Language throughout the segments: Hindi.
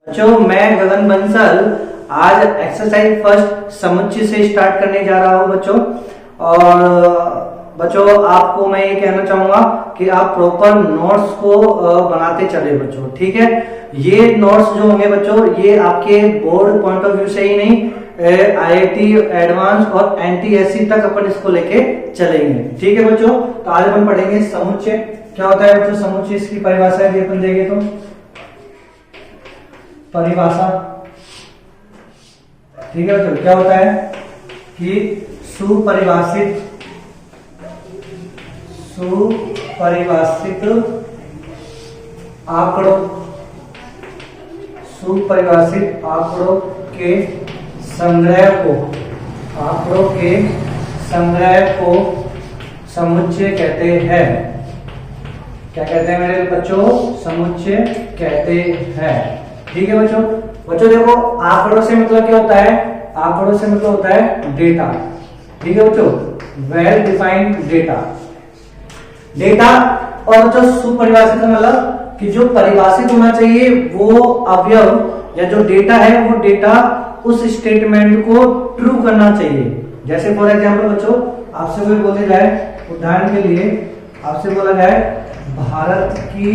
बच्चों मैं गगन बंसल आज एक्सरसाइज फर्स्ट समुच्चय से स्टार्ट करने जा रहा हूँ बच्चों। और बच्चों आपको मैं ये कहना चाहूंगा कि आप प्रॉपर नोट्स को बनाते चले बच्चों, ठीक है। ये नोट्स जो होंगे बच्चों ये आपके बोर्ड पॉइंट ऑफ व्यू से ही नहीं, आईआईटी एडवांस और एनटीएससी तक अपन इसको लेके चलेंगे, ठीक है बच्चों। तो आज अपन पढ़ेंगे समुच्चय क्या होता है बच्चों। समुच्चय इसकी परिभाषा यदि अपन देंगे तो परिभाषा, ठीक है बच्चों, क्या होता है कि सुपरिभाषित आंकड़ों के संग्रह को समुच्चय कहते हैं। क्या कहते हैं मेरे बच्चों? समुच्चय कहते हैं, ठीक है बच्चों। बच्चों देखो आंकड़ों से मतलब क्या होता है? आंकड़ों से मतलब होता है डेटा, ठीक है बच्चों, वेल डिफाइंड डेटा। और जो सुपरिभाषित मतलब कि जो परिभाषित होना चाहिए वो अवयव या जो डेटा है वो डेटा उस स्टेटमेंट को ट्रू करना चाहिए। जैसे फॉर एग्जाम्पल बच्चों आपसे कोई बोले जाए, उदाहरण के लिए आपसे बोला जाए भारत की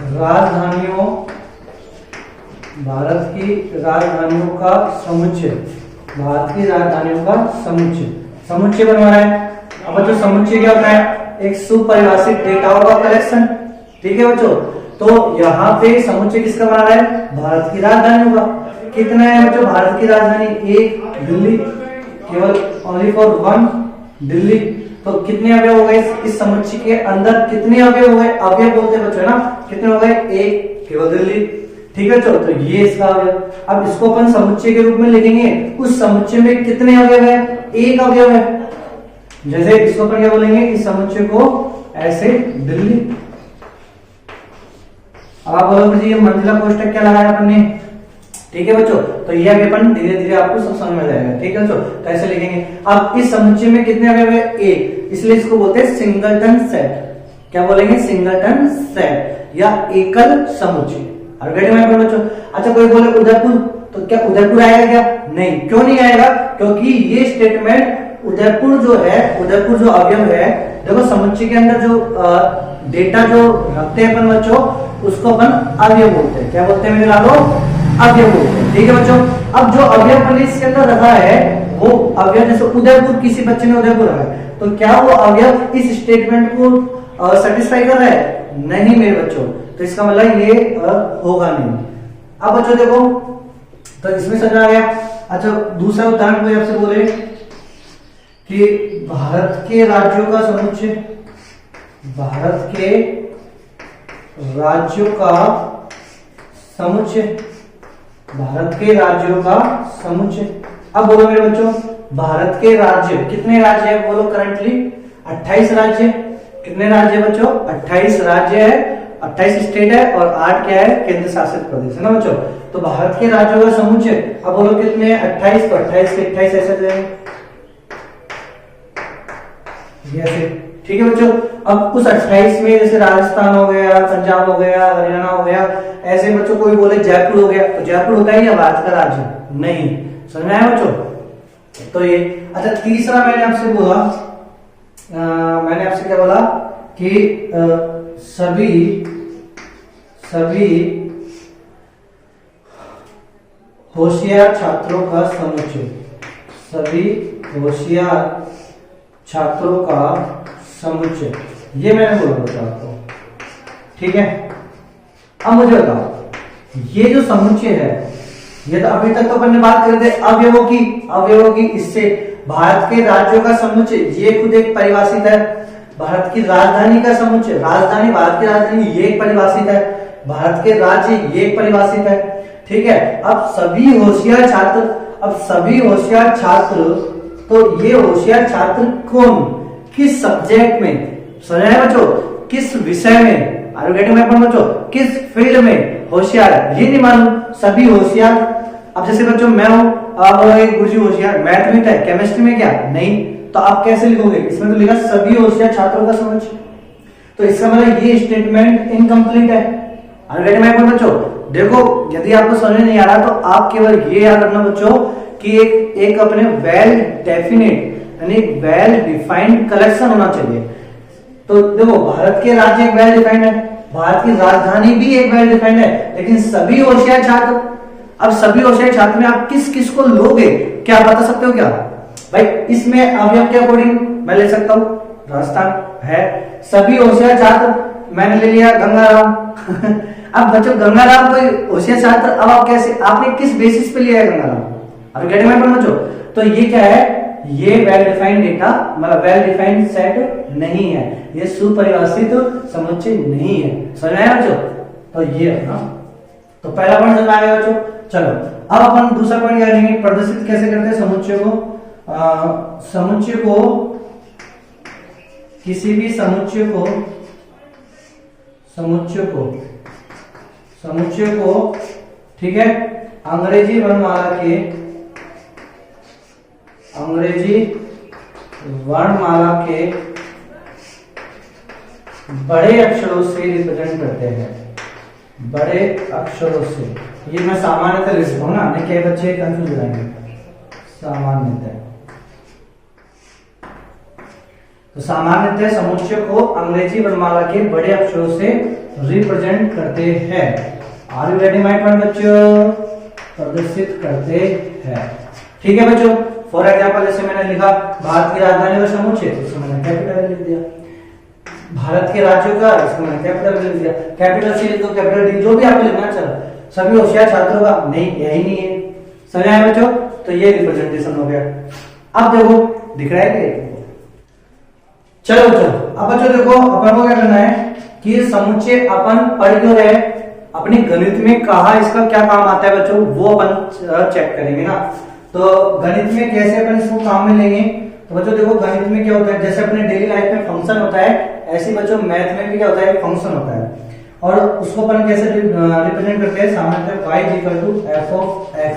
राजधानियों का समुच्चय बनवा रहा है। अब बच्चों समुच्चय क्या होता है? एक सुपरिभाषित डेटाओं का कलेक्शन, ठीक है बच्चों। तो यहाँ पे समुच्चय किसका बना रहा है? भारत की राजधानियों का। कितना है बच्चों भारत की राजधानी? एक दिल्ली, केवल ओनली फॉर वन दिल्ली। तो कितने अवयव हो गए इस समुच्चय के अंदर? कितने अवयव हो गए? अवयव बोलते हैं बच्चों है ना। कितने हो गए? एक, केवल दिल्ली, ठीक है बच्चों। तो ये इसका अवयव। अब इसको अपन समुच्चय के रूप में लिखेंगे। उस समुच्चय में कितने अवयव है? एक अवयव है। जैसे इसको अपन क्या बोलेंगे? इस समुच्चय को ऐसे दिल्ली। अब आप बोलोगे जी ये मंजिला कोष्ठक क्या लगाया अपन ने, ठीक है बच्चों। तो ये अभी अपन धीरे धीरे आपको सब समझ में जाएगा, ठीक है बच्चों। तो ऐसे लिखेंगे। अब इस समुच्चय में कितने अवयव है? एक, इसलिए इसको बोलते हैं सिंगलटन सेट। क्या बोलेंगे? सिंगलटन सेट या एकल समुच्चय। बच्चों अच्छा कोई बोले उदयपुर, तो क्या उदयपुर आएगा क्या? नहीं। क्यों नहीं आएगा? क्योंकि ये स्टेटमेंट उदयपुर जो अवयव है, देखो समुच्चय के अंदर जो डेटा जो रखते हैं अपन बच्चों उसको अपन अवयव बोलते हैं। क्या बोलते हैं मेरे लालो? अवयव बोलते हैं, ठीक है बच्चों। अब जो अवयव अपन इसके अंदर रखा है वो अवयव, जैसे उदयपुर, किसी बच्चे ने उदयपुर रखा है, तो क्या वो अवयव इस स्टेटमेंट को सेटिस्फाई कर रहा है? नहीं मेरे बच्चों। तो इसका मतलब ये होगा नहीं। अब बच्चों देखो तो इसमें समझ आ गया। अच्छा दूसरा उदाहरण कोई आपसे बोले कि भारत के राज्यों का समुच्चय, अब बोलो मेरे बच्चों भारत के राज्य कितने राज्य है? बोलो करंटली 28 राज्य। कितने राज्य बच्चों? 28 राज्य है, 28 स्टेट है और 8 क्या है? केंद्र शासित प्रदेश है ना बच्चों। तो भारत के राज्यों का समुच्चय, अब बोलो कितने हैं? 28। तो 28 के 28 ऐसे जाएंगे, ठीक है बच्चों। अब उस 28 में जैसे राजस्थान हो गया, पंजाब हो गया, हरियाणा हो गया, ऐसे बच्चों कोई बोले जयपुर हो गया, तो जयपुर होता है या भारत का राज्य? नहीं। समझ में आया बच्चों? तो ये अच्छा तीसरा मैंने आपसे क्या बोला कि सभी होशियार छात्रों का समुच्चय, ये मैंने बोला बच्चों आपको, ठीक है। अब मुझे बताओ ये जो समुच्चय है, ये तो अभी तक तो अपन ने बात कर रहे थे अवयवों की। इससे भारत के राज्यों का समुच्चय ये खुद एक परिभाषित है। भारत की राजधानी का समुच्चय, भारत की राजधानी ये एक परिभाषित है। भारत के राज्य ये एक परिभाषित है, ठीक है। अब सभी होशियार छात्र, तो ये होशियार छात्र कौन, किस सब्जेक्ट में? समझाए बच्चों? किस विषय में? Are you getting my point बच्चों? किस फील्ड में होशियार है ये नहीं मालूम, सभी होशियार। अब जैसे बच्चों मैं हूं, आप एक गुरुजी होशियार मैथ में है, केमिस्ट्री में क्या नहीं, तो आप कैसे लिखोगे? इसमें तो लिखा सभी होशियार छात्रों का समुच्चय। तो इसका मतलब ये स्टेटमेंट इनकम्प्लीट है, आर गेटिंग माय पॉइंट बच्चों? देखो यदि आपको समझ में नहीं आ रहा तो आप केवल ये याद रखना बच्चों कि एक अपने वेल डेफिनेट यानी वेल डिफाइंड कलेक्शन होना चाहिए। तो देखो भारत के राज्य एक वेल डिफाइंड है, भारत की राजधानी भी एक वेल डिफाइंड है, लेकिन सभी होशियार छात्र, अब सभी होशियार छात्र में आप किस किस को लोगे, क्या बता सकते हो क्या भाई? इसमें अवयव के अकॉर्डिंग मैं ले सकता हूं राजस्थान है, सभी होशियार छात्र मैंने ले लिया गंगाराम अब बच्चों गंगाराम कोई होशियार छात्र, अब आप कैसे, आपने किस बेसिस पे लिया है गंगाराम? अभी गेटिंग माय पॉइंट बच्चों? तो ये क्या है, ये वेल डिफाइंड डेटा मतलब वेल डिफाइंड सेट नहीं है, ये सुपरिभाषित समुच्चय नहीं है। समझ में आया बच्चों? तो ये है ना, तो पहला पॉइंट समझ में आ गया बच्चों। चलो अब अपन दूसरा पॉइंट क्या लेंगे, प्रदर्शित कैसे करते हैं समुच्चय को? समुच्चय को, किसी भी समुच्चय को ठीक है अंग्रेजी वर्णमाला के बड़े अक्षरों से रिप्रेजेंट करते हैं, बड़े अक्षरों से। ये मैं सामान्यतः लिख रहा हूं ना, नहीं क्या बच्चे कंफ्यूज हो जाएंगे। सामान्यतः, तो सामान्यतः समुच्चय को अंग्रेजी वर्णमाला के बड़े अक्षरों से रिप्रेजेंट करते हैं। Are you getting my point बच्चों? प्रदर्शित करते हैं, ठीक है बच्चों। फॉर एग्जाम्पल जैसे मैंने लिखा भारत की राजधानी का समुच्चय, इसको मैंने कैपिटल लिख दिया, भारत के राज्यों का इसको मैंने कैपिटल लिख दिया, कैपिटल सी लिख दो, कैपिटल डी, जो भी आपको लिखना चला। सभी होशियार छात्रों का नहीं, यही नहीं है। समझ आया बच्चों? तो ये रिप्रेजेंटेशन हो गया। अब देखो दिख रहा है कि चलो अब बच्चों देखो अपन को क्या करना है कि समुच्चय अपन पढ़ क्यों रहे, अपनी गणित में कहा इसका क्या काम आता है बच्चों, वो अपन चेक करेंगे ना। तो गणित में कैसे अपन इसको काम में लेंगे, तो बच्चों देखो गणित में क्या होता है, जैसे अपने डेली लाइफ में फंक्शन होता है, ऐसे बच्चों मैथ में भी क्या होता है, फंक्शन होता है। और उसको अपन कैसे रिप्रेजेंट करते हैं, सामान्यतः y f of x।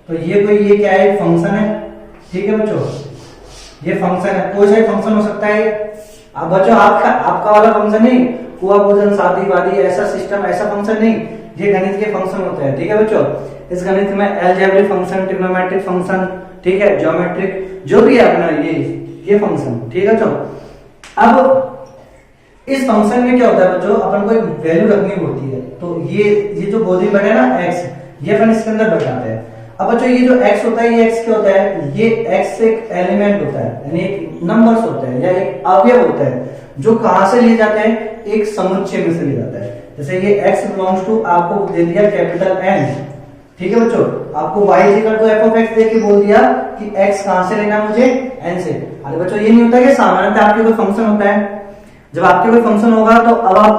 तो ये क्या है, फंक्शन है, ठीक है बच्चों, ये फंक्शन है, कोई सा फंक्शन हो सकता है। अब बच्चों आपका वाला फंक्शन नहीं, कुआ भोजन शादी वादी ऐसा सिस्टम, ऐसा फंक्शन नहीं, ये गणित के फंक्शन होते हैं, ठीक है बच्चों। इस गणित में अलजेब्रिक फंक्शन, ट्रिग्नोमेट्रिक फंक्शन, ठीक है, ज्योमेट्रिक, जो भी है अपना ये फंक्शन, ठीक है बच्चों। अब इस फंक्शन में क्या होता है बच्चों, अपन को एक वैल्यू रखनी होती है। तो ये जो गोदी बैठे ना x, ये अपन इसके अंदर बैठाते हैं। अब बच्चों ये जो x होता है, ये x क्या होता है, ये x एक एलिमेंट होता है, यानी एक नंबर्स होता है या एक अवयव होता है, जो कहां से लिए जाते हैं, एक समुच्चय में से लिया जाता है। जैसे ये x बिलोंग्स टू, आपको दे दिया कैपिटल N, ठीक है बच्चों, आपको y f of x दे के बोल दिया कि x कहां से लेना मुझे, n से। अरे बच्चों ये नहीं होता कि सामान्यतः आपके कोई फंक्शन होता है, जब आपके कोई फंक्शन होगा तो अब आप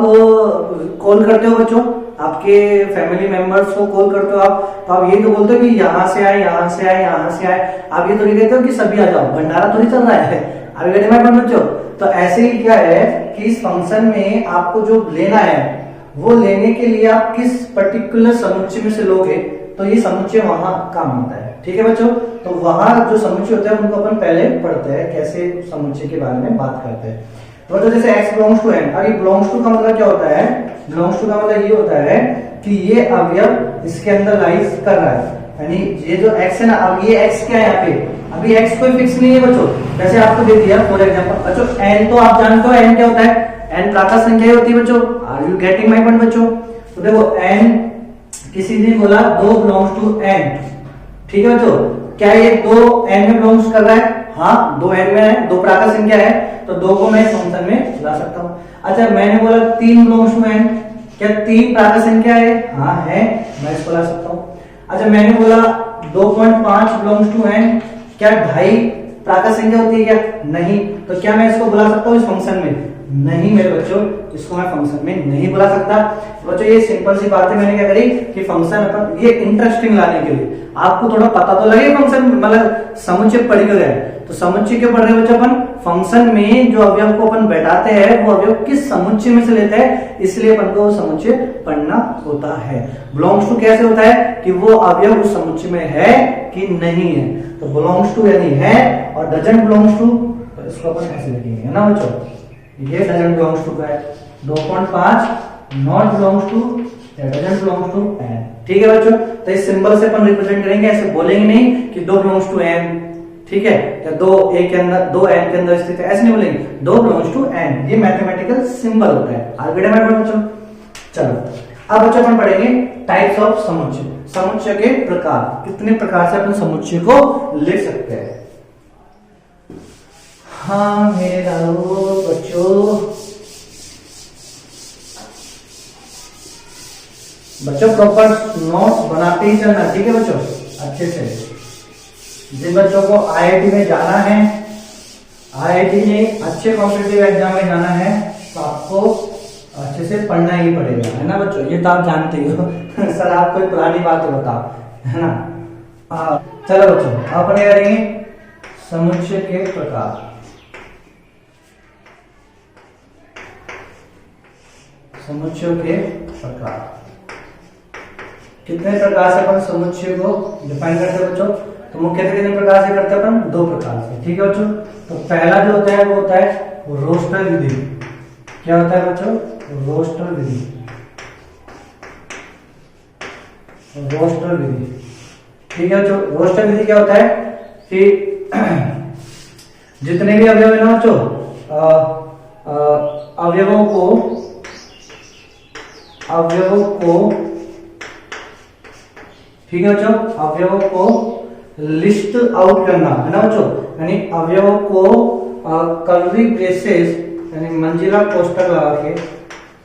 कॉल करते हो बच्चों, आपके फैमिली मेंबर्स को कॉल करते हो आप, तो आप यही तो बोलते हो कि यहाँ से आए, यहाँ से आए, यहाँ से आए। आप ये तो नहीं कहते हो कि सभी आ जाओ, भंडारा थोड़ी चल रहा है। अभी कहते हैं बच्चों, तो ऐसे ही क्या है कि इस फंक्शन में आपको जो लेना है, वो लेने के लिए आप किस पर्टिकुलर समुच्चय में से लोगे, तो ये समुच्चय वहां काम आता है, ठीक है बच्चों। तो वहां जो समुच्चय होता है उनको अपन पहले पढ़ते हैं, कैसे समुच्चय के बारे में बात करते हैं। तो जैसे x बिलोंग्स टू n, अब ये बिलोंग्स टू का मतलब क्या होता है, बिलोंग्स टू का मतलब ये होता है कि ये अवयव इसके अंदर लाइज कर रहा है, यानी ये जो x है ना, अब ये x क्या है यहाँ पे, अभी x कोई फिक्स नहीं है बच्चों। जैसे आपको दे दिया फॉर एग्जांपल बच्चों n, तो आप जानते हो n क्या होता है, n प्राकृत संख्या होती है बच्चों। Are you getting my point बच्चों? तो देखो n, किसी ने बोला 2 बिलोंग्स टू n, ठीक है बच्चों, क्या ये 2 n में बिलोंग्स कर रहा है? हाँ, 2 n में है, 2 प्राकृत संख्या है, तो 2 को मैं फंक्शन में ला सकता हूँ। अच्छा मैंने बोला 3 बिलोंग्स टू n, क्या 3 प्राकृत संख्या है? हाँ है, मैं इसको ला सकता हूँ। अच्छा मैंने बोला 2.5 बिलोंग्स टू n, क्या 2.5 प्राकृत संख्या होती है क्या? नहीं, तो क्या मैं इसको बुला सकता हूँ इस फंक्शन में? नहीं मेरे बच्चों, इसको मैं फंक्शन में नहीं बुला सकता। बच्चों ये सिंपल सी बात है, मैंने क्या करी कि फंक्शन अपन ये इंटरेस्टिंग लाने के लिए आपको थोड़ा पता तो लगे फंक्शन मतलब समुच्चय पढ़ क्यों रहे, तो समुच्चय क्यों पढ़ रहे बच्चों अपन, फंक्शन में जो अवयव को अपन बैठाते हैं वो अवयव किस समुच्चय में से लेते हैं, इसलिए अपन को समुच्चय पढ़ना होता है। बिलोंग्स टू कैसे होता है कि वो अवयव उस समुच्चय में है कि नहीं है, तो बिलोंग्स टू यानी है, और डजंट बिलोंग्स टू, तो इसको अपन ऐसे लिखेंगे, है ना बच्चों, ये डजंट बिलोंग्स टू का है। 2.5 not belongs to that doesn't belong to n। ठीक है बच्चों, तो इस सिंबल से अपन रिप्रेजेंट करेंगे, ऐसे बोलेंगे नहीं कि 2 बिलोंग्स टू n, ठीक है, या 2 a के अंदर 2 n के अंदर स्थित है, ऐसे नहीं बोलेंगे, 2 बिलोंग्स टू n। ये मैथमेटिकल सिंबल होता है। आगे बच्चों चलो अब बच्चों अपन पढ़ेंगे टाइप्स ऑफ समुच्चय, समुच्चय के प्रकार, कितने प्रकार से अपन समुच्चय को लिख सकते हैं। हाँ मेरे बच्चों प्रॉपर नोट्स बनाते ही चलना, ठीक है बच्चों, अच्छे से। जिन बच्चों को आईआईटी में जाना है, आईआईटी में अच्छे कॉम्पिटिटिव एग्जाम में जाना है, तो आपको अच्छे से पढ़ना ही पड़ेगा, है ना बच्चों, ये तो आप जानते ही हो। सर आप कोई पुरानी बात बताओ, है ना। चलो बच्चों आप पढ़े करेंगे समुच्चय के प्रकार। समुच्चय के प्रकार, कितने प्रकार से अपन समुच्चय को डिफाइन करते हैं बच्चों, तो मुख्यतः कितने प्रकार से करते हैं अपन, 2 प्रकार से, ठीक है बच्चों। तो पहला जो होता है वो होता है रोस्टर विधि। क्या होता है बच्चों, रोस्टर विधि, रोस्टर विधि, ठीक है बच्चों। रोस्टर विधि क्या होता है कि जितने भी अवयव है ना बच्चों, अवयवों को ठीक है बच्चों, अवयवों को लिस्ट आउट करना, है ना बच्चों, यानी अवयवों को कर्ली ब्रेसेस यानी मंजिला कोष्ठक लगा के,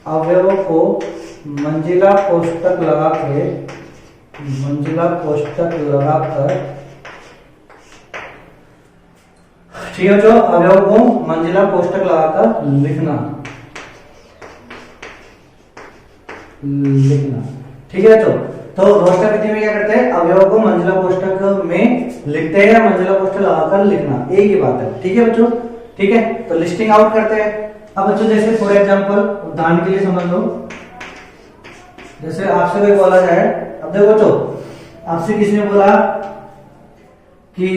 अवयवों को मंजिला कोष्ठक लगाकर ठीक है बच्चों, अवयवों को मंजिला कोष्ठक लगाकर लिखना, ठीक है बच्चों। तो रोस्टर विधि में क्या करते हैं, अवयवों को मंजिला कोष्ठक में लिखते हैं या मंजिला कोष्ठक लगाकर लिखना, एक ही बात है, ठीक है बच्चों, ठीक है। तो लिस्टिंग आउट करते हैं। अब बच्चों जैसे फॉर एग्जांपल उदाहरण के लिए समझ लो, जैसे आपसे कोई बोला जाए, अब देखो बच्चों आपसे किसी ने बोला कि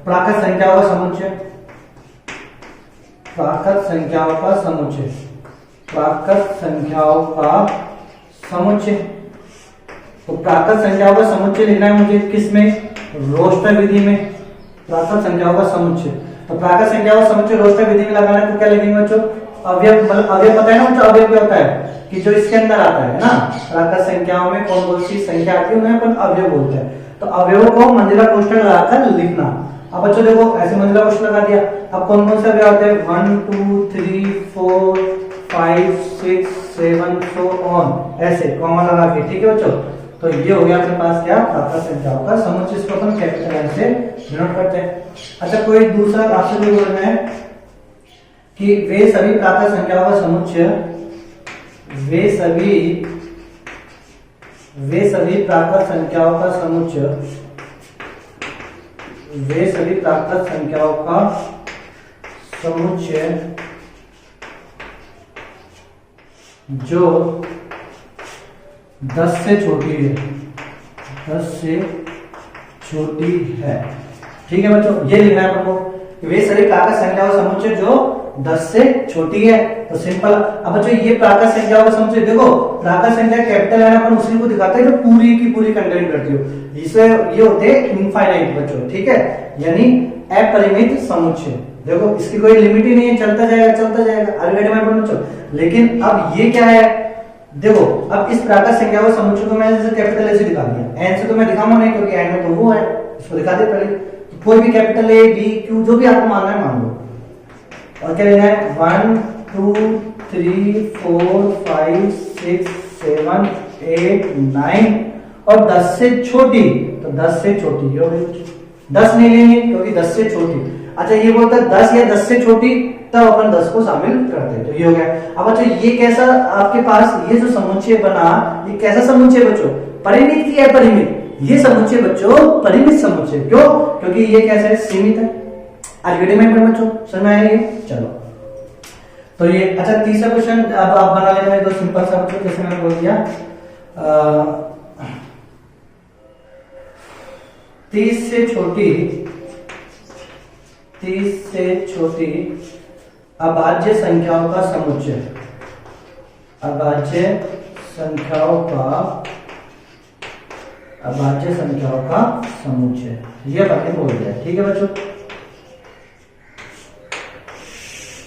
प्राकृत संख्याओं का समुच्चय, प्राकृत संख्याओं का समुच्चय, प्राकृत संख्याओं का समुच्चय। तो प्राकृत संख्याओं का समुच्चय लिखना है मुझे किसमें, रोस्टर विधि में, प्राकृत संख्याओं का समुच्चय। तो प्राकृत संख्याओं का समुच्चय रोस्टर विधि में लगाना है, तो क्या लिखेंगे बच्चों, अवयव, अवयव पता है ना बच्चों, अवयव क्या होता है कि जो इसके अंदर आता है ना, प्राकृत संख्याओं में कौन कौन सी संख्या आती है उन्हें अपन अवयव बोलते हैं। तो अवयवों को मंजिला कोष्ठक लगाकर लिखना। अब बच्चों देखो ऐसे मंजिला कोष्ठक लगा दिया, अब कौन कौन से अवयव आते हैं, 1 2 3 4 5 6 7 सो ऑन, ऐसे कॉमा लगा के, ठीक है बच्चों। तो ये हो गया अपने पास क्या, प्राकृत संख्याओं का समुच्चय, इसको अपन कैपिटल एन से डिनोट करते हैं। अच्छा कोई दूसरा आपसे कोई बोल रहा है कि वे सभी प्राकृत संख्याओं का समुच्चय, वे सभी प्राकृत संख्याओं का समुच्चय, वे सभी प्राकृत संख्याओं का समुच्चय जो 10 से छोटी है, 10 से छोटी है, ठीक है बच्चों। ये लिखना है अपन को, वे सभी प्राकृत संख्याओं का समुच्चय जो 10 से छोटी है, तो सिंपल। अब बच्चों ये प्राकृत संख्याओं का समुच्चय, देखो प्राकृत संख्या कैपिटल है, अपन उसी को दिखाते हैं जो पूरी की पूरी कंटेन करती हो, इसमें ये होते हैं इनफाइनाइट बच्चों, ठीक है, यानी अपरिमित समुच्चय। देखो इसकी कोई लिमिट ही नहीं है, चलता जाएगा आगे में बच्चों। लेकिन अब ये क्या है, देखो अब इस प्राकृत संख्याओं का समुच्चय को मैंने जैसे कैपिटल ए से दिखा दिया, एन से तो मैं दिखाऊंगा नहीं क्योंकि एन में तो वो है, इसको दिखा दे पहले। तो कोई भी कैपिटल ए बी क्यू जो भी आपको मानना है मान लो, और क्या लेना है, 1 2 3 4 5 6 7 8 9 और 10 से छोटी, तो 10 से छोटी हो गई, 10 नहीं लेंगे क्योंकि 10 से छोटी। अच्छा ये बोलता है 10 या 10 से छोटी, तब अपन 10 को शामिल करते हैं, तो ये हो गया। अब अच्छा ये कैसा आपके पास ये जो समुच्चय बना, ये कैसा समुच्चय बच्चों, परिमित की अपरिमित, ये समुच्चय बच्चों परिमित समुच्चय, क्यों, क्योंकि ये कैसा है, सीमित है। आज वीडियो में बच्चों समझ में आया ये, चलो तो ये। अच्छा तीसरा क्वेश्चन अब आप बना लेना है, तो सिंपल सा बच्चों, जैसे मैंने बोल दिया 30 से छोटी अभाज्य संख्याओं का समुच्चय, अभाज्य संख्याओं का अभाज्य संख्याओं का समुच्चय, ये अपन ने बोल दिया। ठीक है बच्चों,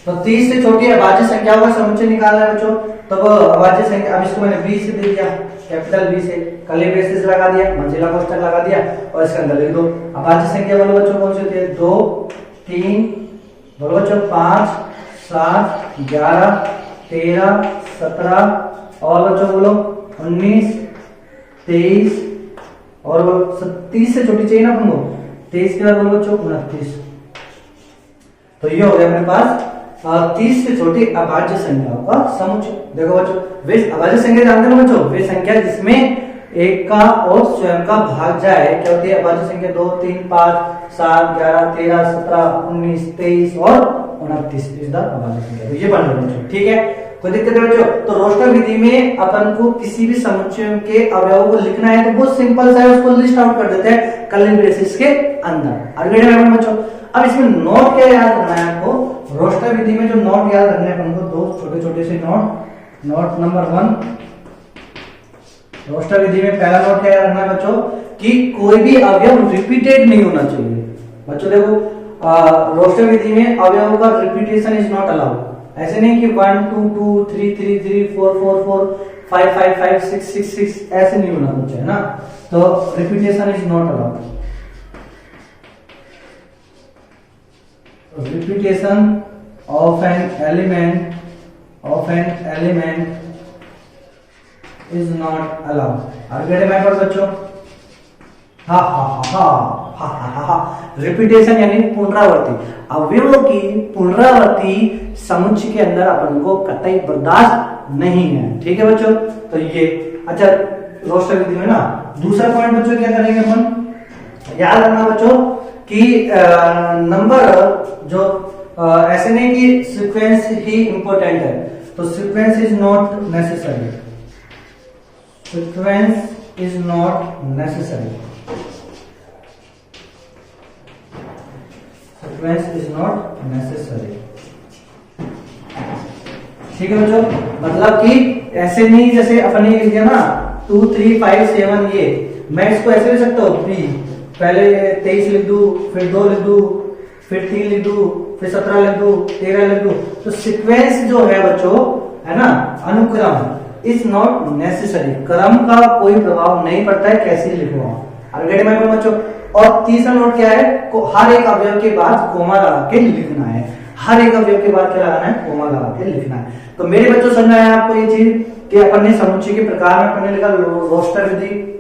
तो 30 से छोटी अभाज्य संख्याओं का समुच्चय निकालना है बच्चों। तो वो अभाज्य संख्या, अब इसको मैंने बी से दे दिया, कैपिटल बी से कर्ली ब्रेसेस लगा दिया, मंजिला कोष्ठक लगा दिया और इसके अंदर लिख दो अभाज्य संख्या। बोलो बच्चों कौन सी होती है? 2 3, बोलो बच्चों 5 7 11 13 17 और बच्चों बोलो 19 23 और बोलो 30 से छोटी चाहिए ना अपन को, 23 के बाद बोलो बच्चों 29। तो ये हो गया अपने पास 30 से छोटी अभाज्य संख्याओं का समुच्चय। देखो बच्चों, वे अभाज्य संख्या जानते हो बच्चों, वे संख्या जिसमें एक का और स्वयं का भाग जाए क्या होती है अभाज्य संख्या? 2 3 5 7 11 13 17 19 23 और 29 इस द अभाज्य संख्या। तो ये पढ़ लो बच्चों, ठीक है, कोई दिक्कत है बच्चों? तो रोस्टर विधि में अपन को किसी भी समुच्चय के अवयवों को लिखना है तो बहुत सिंपल सा है, उसको लिस्ट आउट कर देते हैं कर्ली ब्रेसेस के अंदर। आगे बच्चों, अब इसमें नोट क्या याद करना है आपको? रोस्टर विधि में जो नोट याद रखने हैं अपन को, दो छोटे छोटे से नोट। नोट नंबर 1, रोस्टर विधि में पहला नोट क्या याद रखना है बच्चों कि कोई भी अवयव रिपीटेड नहीं होना चाहिए। बच्चों देखो, रोस्टर विधि में अवयवों का रिपीटेशन इज नॉट अलाउड। ऐसे नहीं कि 1 2 2 3 3 3 4 4 4 5 5 5 6 6 6 ऐसे नहीं होना चाहिए ना, तो repetition is not allowed. Repetition of an element is not allowed। आगे मैं पढ़ बच्चों, हा हा हा हा हा हा। रिपीटेशन यानी पुनरावृत्ति, अवयवों की पुनरावृत्ति समुच्चय के अंदर अपन को कतई बर्दाश्त नहीं है। ठीक है बच्चों, तो ये अच्छा रोस्टर विधि में ना। दूसरा पॉइंट बच्चों क्या करेंगे अपन, याद रखना बच्चों कि नंबर जो ऐसे नहीं कि सीक्वेंस ही इंपॉर्टेंट है, तो sequence is not necessary. Sequence is not necessary. Sequence is not necessary. ठीक है बच्चों, मतलब कि ऐसे नहीं जैसे अपन ने लिख दिया ना 2 3 5 7, ये मैं इसको ऐसे लिख सकता हूँ, पहले 23 लिख दू, फिर 2 लिख दू, फिर 3 लिख दू, फिर 17 लिख दू, 13 लिख दू। तो सीक्वेंस जो है बच्चों, है ना, अनुक्रम इज नॉट नेसेसरी। क्रम का कोई प्रभाव नहीं पड़ता है कैसे लिखो आप। बच्चों, और तीसरा नोट क्या है, हर एक अवयव के बाद कोमा लगा के लिखना है। हर एक अवयव के बाद क्या लगाना है? कोमा लगा के लिखना है। तो मेरे बच्चों समझ आया आपको ये चीज कि अपन ने समुच्चय के प्रकार में अपन ने लिखा रोस्टर विधि।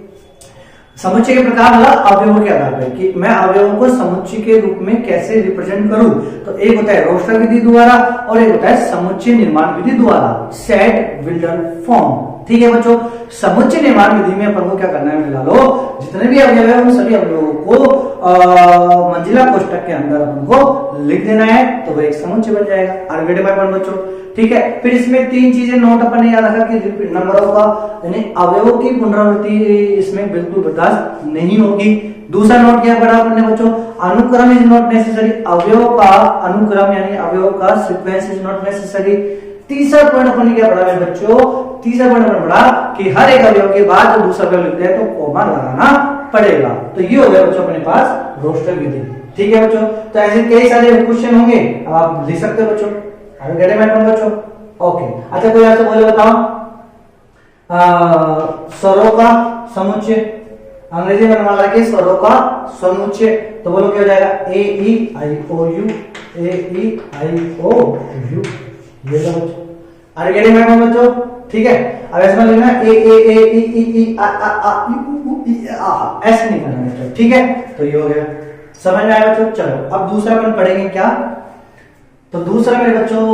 समुच्चय के प्रकार मतलब अवयवों के आधार पर कि मैं अवयवों को समुच्चय के रूप में कैसे रिप्रेजेंट करूं। तो एक होता है रोस्टर विधि द्वारा और एक होता है समुच्चय निर्माण विधि द्वारा, सेट विल्डन फॉर्म। ठीक है बच्चों, समुच्चय निर्माण विधि में अपन को क्या करना है, मिला लो जितने भी अवयव है उन सभी अवयवों को मंजिला कोष्ठक के अंदर अपन को लिख देना है, तो वो एक समुच्चय बन जाएगा। आगे बच्चों, ठीक है। फिर इसमें 3 चीजें नोट अपन ने याद रखा कि नंबरों का यानी अवयवों की पुनरावृत्ति इसमें बिल्कुल बर्दाश्त नहीं होगी। दूसरा नोट क्या पढ़ा अपन ने बच्चों, अनुक्रम इज नॉट नेसेसरी। अवयवों का अनुक्रम यानी अवयवों का सीक्वेंस इज नॉट नेसेसरी। तीसरा पॉइंट अपन ने क्या पढ़ा मेरे बच्चों, तीसरा पॉइंट अपन पढ़ा कि हर एक अवयव के बाद जो दूसरा अवयव लिखते हैं तो कोमा लगाना पड़ेगा। तो ये हो गया बच्चों अपने पास रोस्टर विधि। ठीक है बच्चों, तो ऐसे कई सारे क्वेश्चन होंगे, अब आप लिख सकते हो बच्चों। आगे बच्चों, ओके। अच्छा कोई आपसे बोले बताओ स्वरों का समुच्चय, अंग्रेजी में मान रखिए स्वरों का समुच्चय, तो बोलो क्या हो जाएगा? A E I O U, A E I O U. ये बच्चों आगे बच्चों, ठीक है। अब ऐसे में लिखना ए ए ए ई ई ई आ आ आ ई आ, ऐसे नहीं करना बच्चों, ठीक है। तो ये हो गया, समझ में आया बच्चों। चलो अब दूसरा अपन पढ़ेंगे क्या, तो दूसरा मेरे बच्चों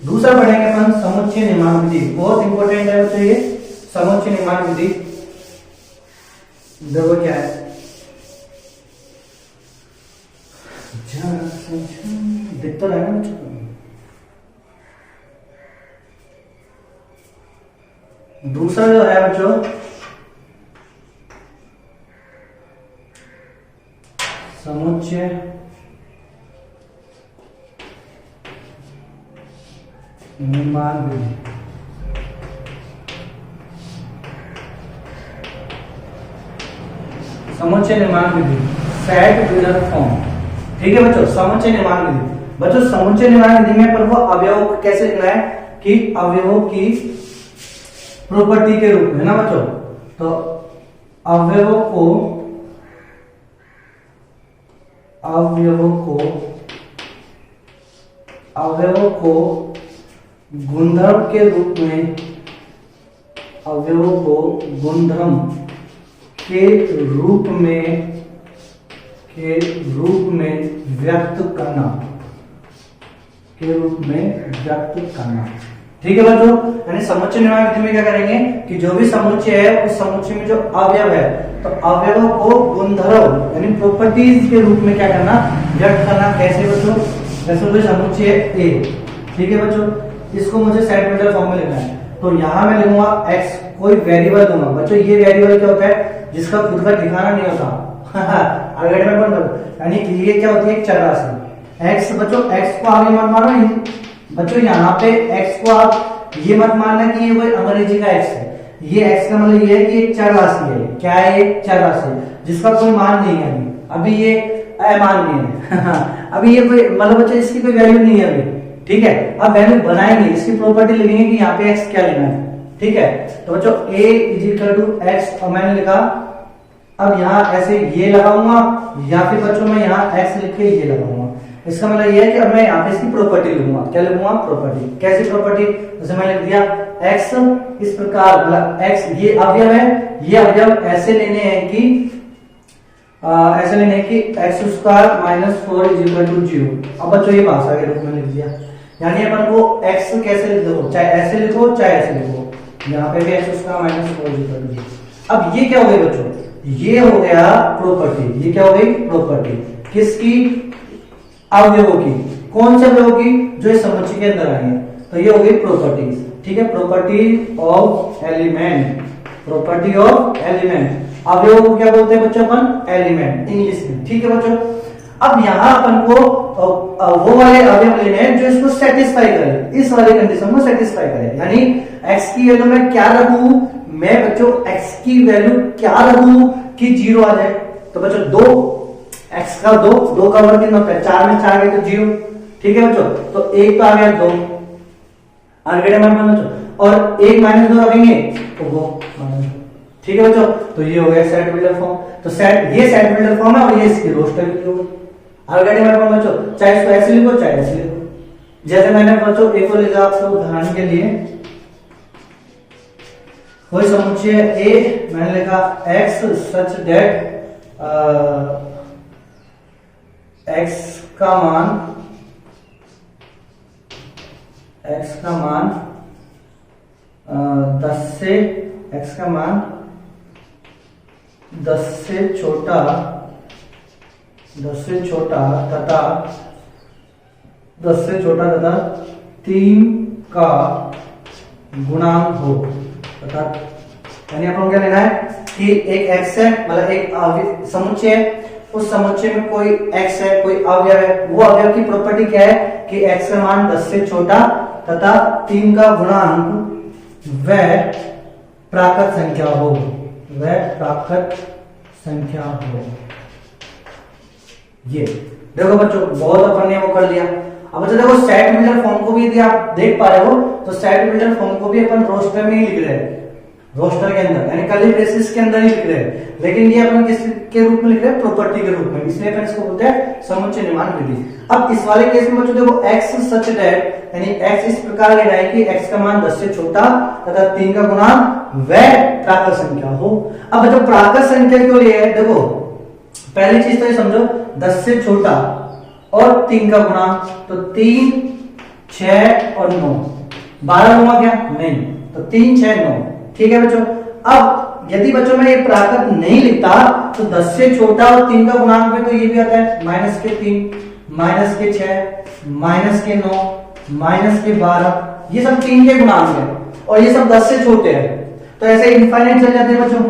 दूसरा पढ़ेंगे अपन समुच्चय निर्माण विधि। बहुत इंपॉर्टेंट है बच्चों ये समुच्चय निर्माण विधि। देखो क्या है, दिख तो रहा है बच्चों, दूसरा जो है बच्चों समुच्चय निर्माण विधि। समुच्चय निर्माण विधि, सेट व्हीलर फॉर्म। ठीक है बच्चों, समुच्चय निर्माण विधि। बच्चों समुच्चय निर्माण विधि में अपन को अवयव को कैसे लिखना है कि अवयवों की प्रॉपर्टी के रूप में ना बच्चों, तो अवयवों को गुणधर्म के रूप में, अवयवों को गुणधर्म के रूप में व्यक्त करना, ठीक है बच्चों। यानी समुच्चय निर्माण विधि में क्या करेंगे कि जो भी समुच्चय है उस समुच्चय में जो अवयव है तो अवयवों को गुणधर्म यानी प्रॉपर्टीज के रूप में क्या करना, व्यक्त करना। कैसे बच्चों, जैसे कोई समुच्चय ए, ठीक है बच्चों, इसको मुझे सेट व्हीलर फॉर्म में लिखना है, तो यहां मैं लिखूंगा x, कोई वेरिएबल दूंगा। बच्चों ये वेरिएबल क्या होता है, जिसका खुद का ठिकाना नहीं होता अगर मैं यानी ये क्या होती है, एक चर राशि x। बच्चों x को आगे मत मानो, बच्चों यहाँ पे x को आप ये मत मानना कि ये कोई अंग्रेजी का x है। ये x का मतलब ये है कि एक चर राशि है। क्या है, एक चर राशि जिसका कोई मान नहीं है अभी ये अमान्य है अभी ये कोई मतलब बच्चों इसकी कोई वैल्यू नहीं है अभी, ठीक है। अब वैल्यू बनाएंगे, इसकी प्रॉपर्टी लिखेंगे कि यहाँ पे x क्या लेना है, ठीक है। तो बच्चों a = x और मैंने लिखा, अब यहाँ ऐसे ये लगाऊंगा या फिर बच्चों मैं यहाँ x लिख के ये लगाऊंगा। इसका मतलब ये है कि अब मैं यहाँ पे इसकी प्रॉपर्टी लिखूंगा। क्या लिखूंगा, प्रॉपर्टी। कैसी प्रॉपर्टी, जैसे मैंने लिख दिया x इस प्रकार, मतलब x ये अवयव है, ये अवयव ऐसे लेने हैं कि x² - 4 = 0। अब बच्चों ये भाषा के रूप में लिख दिया, यानी अपन को x कैसे लिख दो, चाहे ऐसे लिखो चाहे ऐसे लिखो, यहाँ पे भी x² - 4 = 0। अब ये क्या हो गई बच्चों, ये हो गया प्रॉपर्टी। ये क्या हो गई, प्रॉपर्टी किसकी, अवयवों की। कौन से अवयवों की, जो इस समुच्चय के अंदर आए हैं, तो ये हो गई प्रॉपर्टीज, ठीक है। Property of element, property of element. अवयवों को क्या बोलते हैं बच्चों, अपन एलिमेंट इंग्लिश में, ठीक है बच्चों। अब यहाँ अपन को वो वाले अवयव लेने हैं जो इसको सेटिस्फाई करे, इस वाले कंडीशन को सेटिस्फाई करे। यानी x की वैल्यू में क्या रखूं मैं बच्चों, x की वैल्यू क्या रखूं कि 0 आ जाए। तो बच्चों 2 x का 2 का वर्ग कितना होता है, 4 में 4 गए तो 0, ठीक है बच्चों। तो 1 तो आ गया 2 आगे बच्चों, और 1 - 2 रखेंगे तो वो -2, ठीक है बच्चों। तो ये हो गया सेट व्हीलर फॉर्म। तो ये सेट व्हीलर फॉर्म है और ये इसकी रोस्टर की होगी। आगे बच्चों चाहे इसको ऐसे लिखो चाहे ऐसे लिखो। जैसे मैंने बच्चों एक को लिखा आपको उदाहरण के लिए, कोई समुच्चय A, मैंने लिखा x such that x का मान 10 से छोटा तथा 3 का गुणांक हो, अर्थात यानी अपन क्या लेना है कि एक x है, मतलब एक समुच्चय है, उस समुच्चय में कोई x है, कोई अवयव है, वो अवयव की प्रॉपर्टी क्या है कि x का मान 10 से छोटा तथा 3 का गुणांक वह प्राकृत संख्या हो, ये देखो बच्चों बहुत अपन ने वो कर लिया। अब बच्चों देखो सेट व्हीलर फॉर्म को भी यदि आप देख पा रहे हो तो सेट व्हीलर फॉर्म को भी अपन रोस्टर में ही लिख रहे हैं, रोस्टर के अंदर यानी कर्ली ब्रेसेस के अंदर ही लिख रहे हैं, लेकिन ये अपन किस के रूप में लिख रहे हैं, प्रॉपर्टी के रूप में, इसलिए अपन इसको बोलते हैं समुच्चय निर्माण विधि। अब इस वाले केस में बच्चों देखो x सच दैट यानी x इस प्रकार लेना है कि x का मान 10 से छोटा तथा 3 का गुणांक वह प्राकृत संख्या हो। अब बच्चों प्राकृत संख्या क्यों लिए है, देखो पहली चीज तो ये समझो 10 से छोटा और 3 का गुणांक, तो 3, 6 और 9, 12 होगा क्या, नहीं, तो 3, 6, 9, ठीक है बच्चों। अब यदि बच्चों मैं ये प्राकृत नहीं लिखता तो 10 से छोटा और 3 का गुणांक में तो ये भी आता है -3, -6, -9, -12, ये सब 3 के गुणांक है और ये सब 10 से छोटे हैं, तो ऐसे इनफाइनाइट चल जाते हैं बच्चों,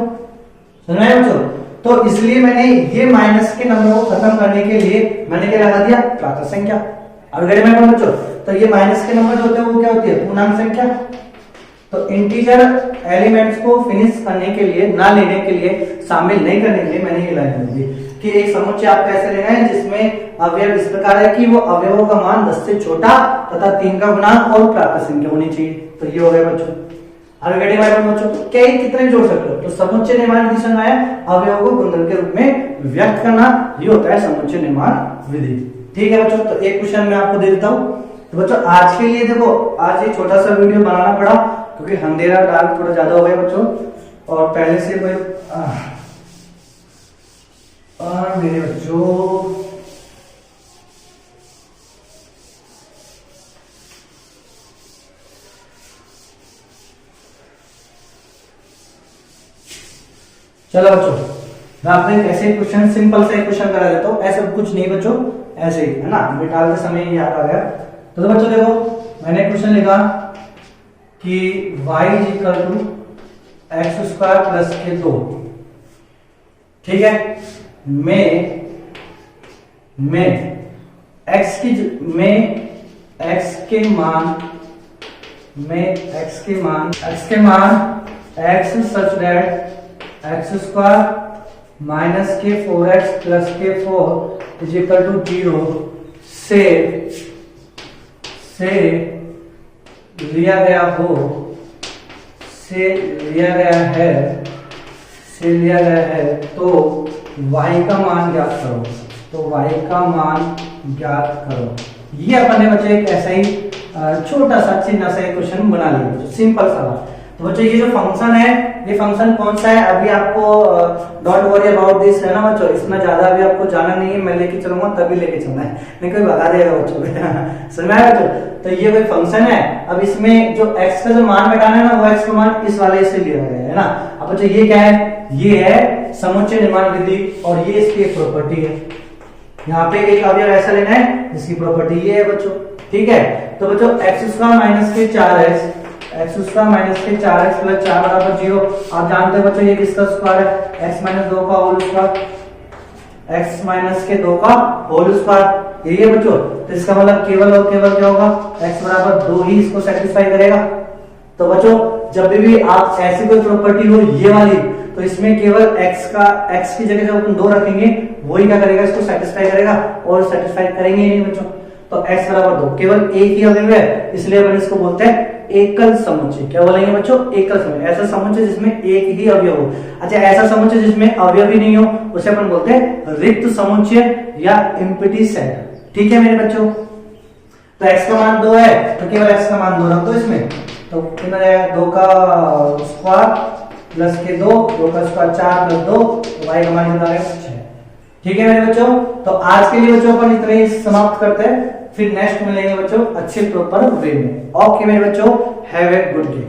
सुन रहे हैं बच्चों। तो इसलिए मैंने ये माइनस के नंबर को खत्म करने के लिए मैंने क्या लगा दिया, प्राकृत संख्या। और अगर मैं बच्चों तो ये माइनस के नंबर जो होते हैं वो क्या होती है, पूर्णांक संख्या। तो इंटीजर एलिमेंट्स को फिनिश करने के लिए, ना लेने के लिए, शामिल नहीं करने के लिए मैंने ये लाइन दी कि एक समुच्चय आपको ऐसे लेना है जिसमें अवयव इस प्रकार है कि वो अवयवों का मान 10 से छोटा तथा 3 का गुणांक और प्राकृत संख्या होनी चाहिए। तो ये हो गया बच्चों। आगे बच्चों क्या ये कितने जोड़ सकते हो? तो समुच्चय निर्माण विधि से आया अवयवों को गुणन के रूप में व्यक्त करना, ये होता है समुच्चय निर्माण विधि। ठीक है बच्चों, तो एक क्वेश्चन मैं आपको दे देता हूँ। तो बच्चों आज के लिए देखो, आज ये छोटा सा वीडियो बनाना पड़ा क्योंकि अंधेरा डार्क थोड़ा ज्यादा हो गया बच्चों, और पहले से कोई मेरे बच्चों चलो बच्चों, मैं आपने ऐसे क्वेश्चन, सिंपल से क्वेश्चन करा देता हूँ। ऐसा कुछ नहीं बच्चों, ऐसे ही है ना, निकालते समय याद आ गया। तो बच्चों देखो, मैंने क्वेश्चन लिखा कि y equal to X square plus K 2। ठीक है, में x के मान x such that X square minus K 4x plus के 4 इज इक्वल टू 0 से लिया गया है तो y का मान ज्ञात करो। ये अपन ने बच्चे एक ऐसा ही छोटा सा चिन्ह सा क्वेश्चन बना लिया, सिंपल सा। तो बच्चों ये जो फंक्शन है, ये फंक्शन कौन सा है अभी आपको डोंट वरी अबाउट दिस, है ना बच्चों, इसमें ज्यादा अभी आपको जाना नहीं है, मैं लेके चलूंगा तभी लेके चलना है, नहीं कोई भगा देगा बच्चों को। समझ में आया बच्चों? तो ये कोई फंक्शन है, अब इसमें जो x का जो मान बैठाना है ना, वो x का मान इस वाले से लिया गया है ना। अब बच्चों ये क्या है? ये है समुच्चय निर्माण विधि, और ये इसकी एक प्रॉपर्टी है। यहाँ पे एक अवयव ऐसा लेना है जिसकी प्रॉपर्टी ये है बच्चों। ठीक है, तो बच्चों x square minus K 4x plus 4 बराबर 0। आप जानते हो बच्चों ये किसका स्क्वायर है? x माइनस 2 का होल स्क्वायर, x माइनस के 2 का होल स्क्वायर, यही है बच्चों। तो इसका मतलब केवल और केवल क्या होगा? x बराबर 2 ही इसको सेटिस्फाई करेगा। तो बच्चों जब भी आप ऐसी कोई प्रॉपर्टी हो ये वाली, तो इसमें केवल x की जगह जब अपन 2 रखेंगे वही क्या करेगा? इसको सेटिस्फाई करेगा, और सेटिस्फाई करेंगे ही नहीं बच्चों। तो x बराबर 2 केवल एक ही अवयव है, इसलिए अपन इसको बोलते हैं एकल समुच्चय। क्या बोलेंगे बच्चों? एकल समुच्चय। ऐसा समुच्चय जिसमें एक ही अवयव हो। अच्छा, ऐसा समुच्चय जिसमें अवयव ही नहीं हो उसे अपन बोलते हैं रिक्त समुच्चय या एम्प्टी सेट। ठीक है मेरे बच्चों, तो x का मान 2 है तो केवल x का मान 2 रख दो इसमें, तो कितना जाएगा? 2 का स्क्वायर प्लस के 2 का स्क्वायर 4 प्लस 2, तो y का मान कितना आएगा? 6। ठीक है मेरे बच्चों, तो आज के लिए बच्चों अपन इतना ही समाप्त करते हैं, फिर नेक्स्ट मिलेंगे बच्चों अच्छे प्रॉपर वे में। ओके मेरे बच्चों, हैव ए गुड डे।